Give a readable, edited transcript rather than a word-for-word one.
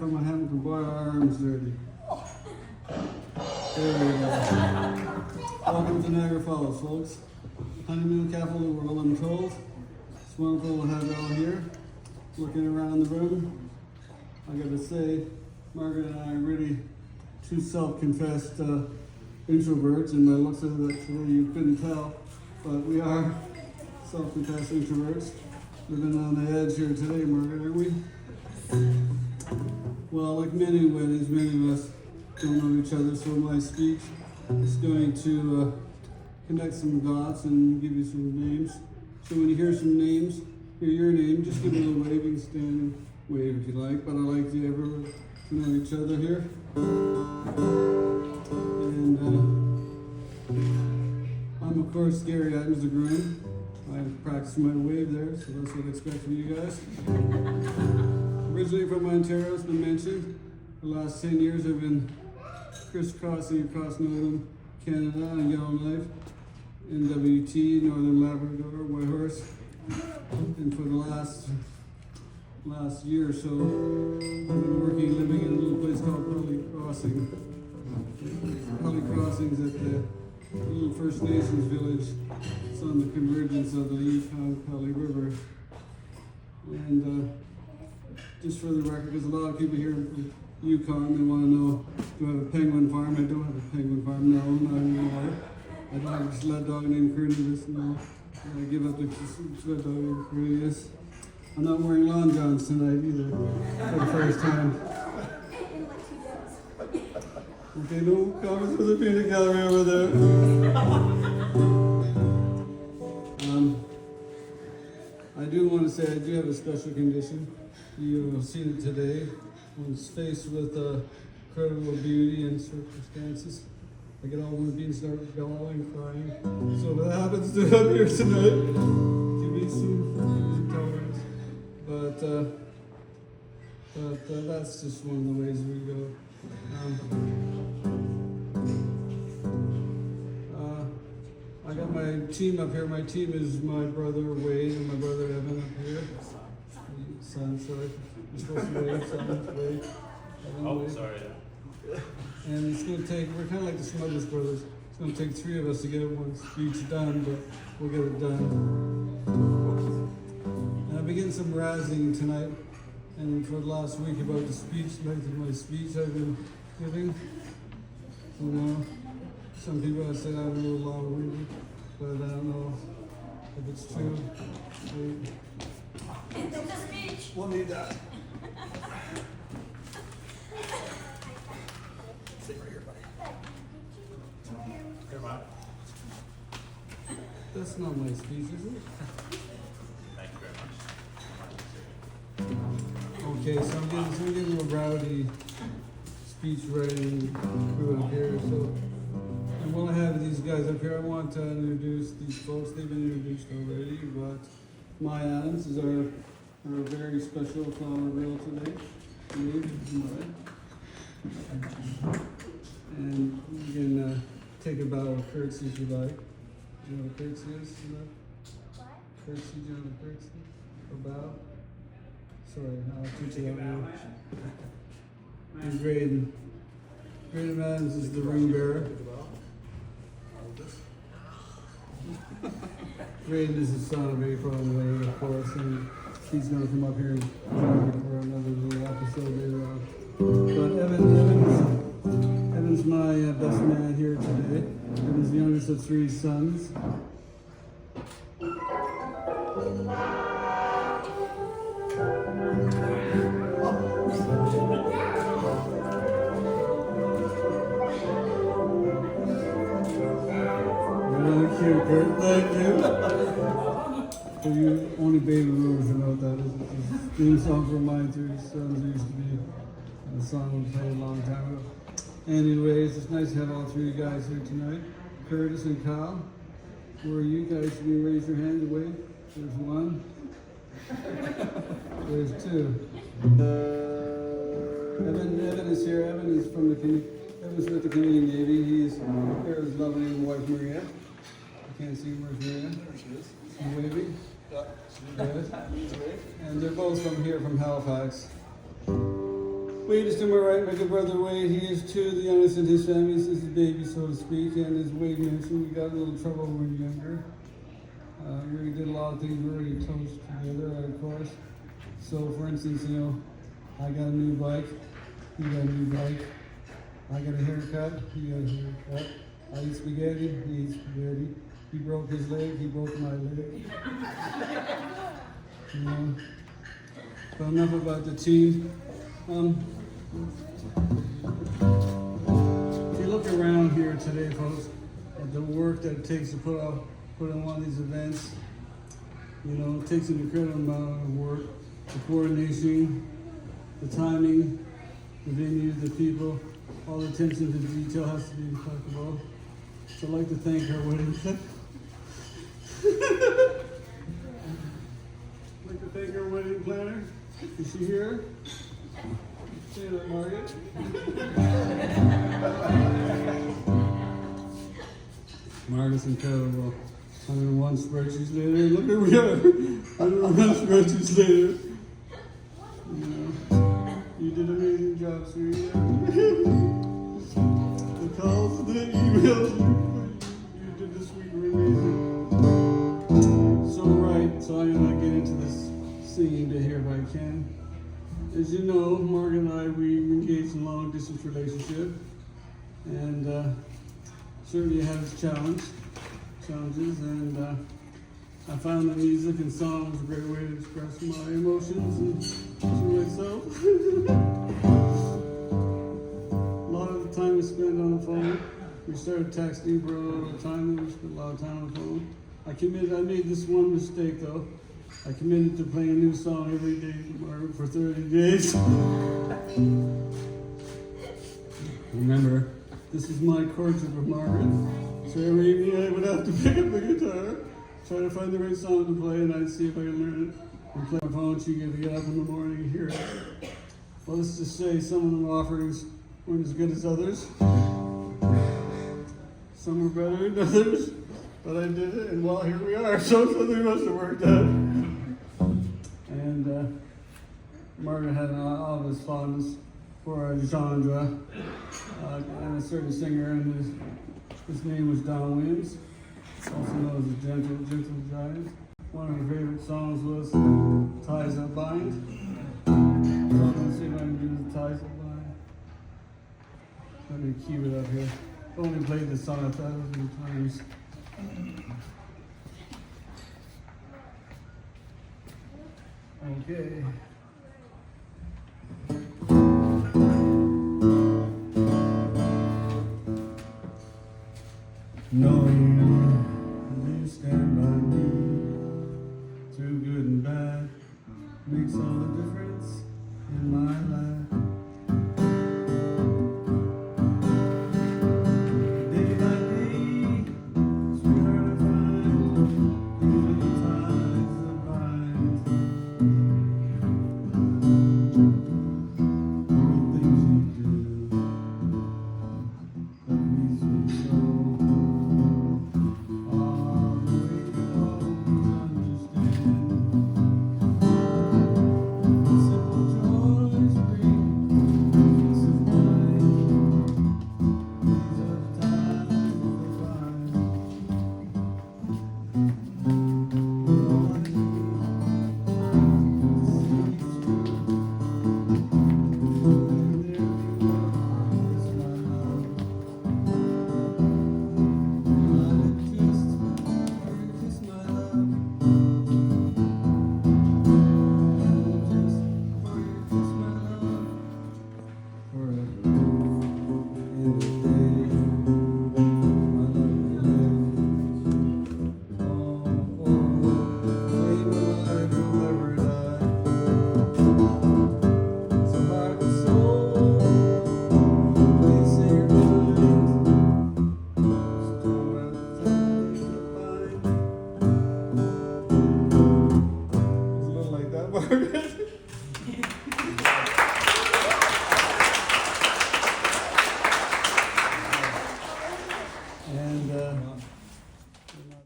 from my Hamilton Boy Arms dirty. There we go. Welcome to Niagara Falls, folks. Honeymoon capital of the world, I'm told. It's wonderful to have you all here. Looking around the room, I gotta say, Margaret and I are really two self-confessed introverts, and by the looks of it today you couldn't tell, but we are self-confessed introverts. Living on the edge here today, Margaret, aren't we? Well, like many weddings, many of us don't know each other, so my speech is going to connect some dots and give you some names. So when you hear some names, hear your name, just give me a little wave. You can stand and wave if you like, but I like you ever to know each other here. And I'm of course Gary Adams, the groom. I practiced my wave there, so that's what I expect from you guys. Originally from Ontario, it's been mentioned. The last 10 years I've been crisscrossing across Northern Canada on Yellowknife, NWT, Northern Labrador, Whitehorse. And for the last year or so, I've been living in a little place called Hurley Crossing. Hurley Crossing is at the little First Nations village. It's on the convergence of the Yukon-Pelly River. And just for the record, there's a lot of people here from Yukon, they want to know, do I have a penguin farm? I don't have a penguin farm, no, not anymore. I don't have a sled dog named Cornelius, no. I give up the sled dog named Cornelius. I'm not wearing long johns tonight either, for the first time. Okay, no comments for the peanut gallery over there. I do want to say I do have a special condition. You've seen it today. One's faced with incredible beauty and circumstances. I get all wimpy and start bellowing, crying. So if that happens to up here tonight, give me some tolerance. But that's just one of the ways we go. I got my team up here. My team is my brother Wade and my brother Evan up here. Son, sorry. You're supposed to wave, son, wave. Oh, sorry. And it's going to take, we're kind of like the Smuggler's Brothers. It's going to take three of us to get one speech done, but we'll get it done. And I begin some razzing tonight. And for the last week about the speech, length of my speech I've been giving. You know, some people have said I'm a little long-winded, but I don't know if it's true. We'll need that. Sit right here, buddy. Come on. That's not my speech, is it? Thank you very much. Okay, so I'm getting a rowdy speech writing crew up here. So, and while I have these guys up here, I want to introduce these folks. They've been introduced already, but Maya Adams is our very special flower girl today. And you can take a bow of curtsy if you like. Do you know what a curtsy is? What? Curtsy, do you know what a curtsy? Or bow? Sorry, I'll teach you that now. And Graydon. Graydon Adams is the ring bearer. Graydon is the son of April and Wade, of course, and he's going to come up here and join me for another little episode later on. But Evan's my best man here today. Evan's the youngest of three sons. Really cute, Kurt. Thank you. So you only baby boomers who know what that is. It's a theme song for mine too. Sons used to be a song we played a long time ago. Anyways, it's nice to have all three of you guys here tonight. Curtis and Kyle, where are you guys? Can you raise your hands and wave? There's one. There's two. Evan is here. Evan is from Evan's with the Canadian Navy. He's here with his lovely wife Maria. I can't see where's Maria. There she is. And waving. Yeah. Good. And they're both from here, from Halifax. Wade is to my right, my good brother Wade. He is too the youngest in his family since his baby, so to speak. And as Wade mentioned, we got a little trouble when we were younger. We did a lot of things very close together, of course. So, for instance, you know, I got a new bike, he got a new bike. I got a haircut, he got a haircut. I eat spaghetti, he eats spaghetti. He broke his leg, he broke my leg. You know. But enough about the team. If you look around here today, folks, at the work that it takes to put on one of these events, you know, it takes an incredible amount of work. The coordination, the timing, the venue, the people, all the attention to detail has to be impeccable. So I'd like to thank our wedding planner. I'd like to thank our wedding planner. Is she here? Say that, Margaret. Margaret's incredible. 101 spreadsheets later, look where we are. 101 spreadsheets later. You know, you did an amazing job, sweetie. The calls, the emails, you did this week were amazing. So right, so I'm gonna get into this singing bit here if I can. As you know, Margaret and I, we engaged in a long distance relationship, and certainly it had its challenges, and I found that music and song was a great way to express my emotions and to myself. A lot of the time we spent on the phone. We started texting for a little time, and we spent a lot of time on the phone. I made this one mistake though. I committed to playing a new song every day for 30 days. Remember, this is my courtship of Margaret. So every evening I would have to pick up the guitar, try to find the right song to play, and I'd see if I could learn it. And play my phone, she'd get up in the morning and hear it. Well, let's just say some of the offerings weren't as good as others. Some were better than others, but I did it, and well, here we are. So something must have worked out. And Margaret had an obvious fondness for a genre, and a certain singer, and his name was Don Williams, also known as the Gentle Giant. One of her favorite songs was Ties That Bind. So I'm going to see if I can do the Ties That Bind. Let me cue it up here. I've only played this song 1,000 times. Okay. Knowing you stand by me through good and bad makes all the difference in my life. Day by day, sweetheart, I find good ties that bind. All the things you do that makes me so. Margaret.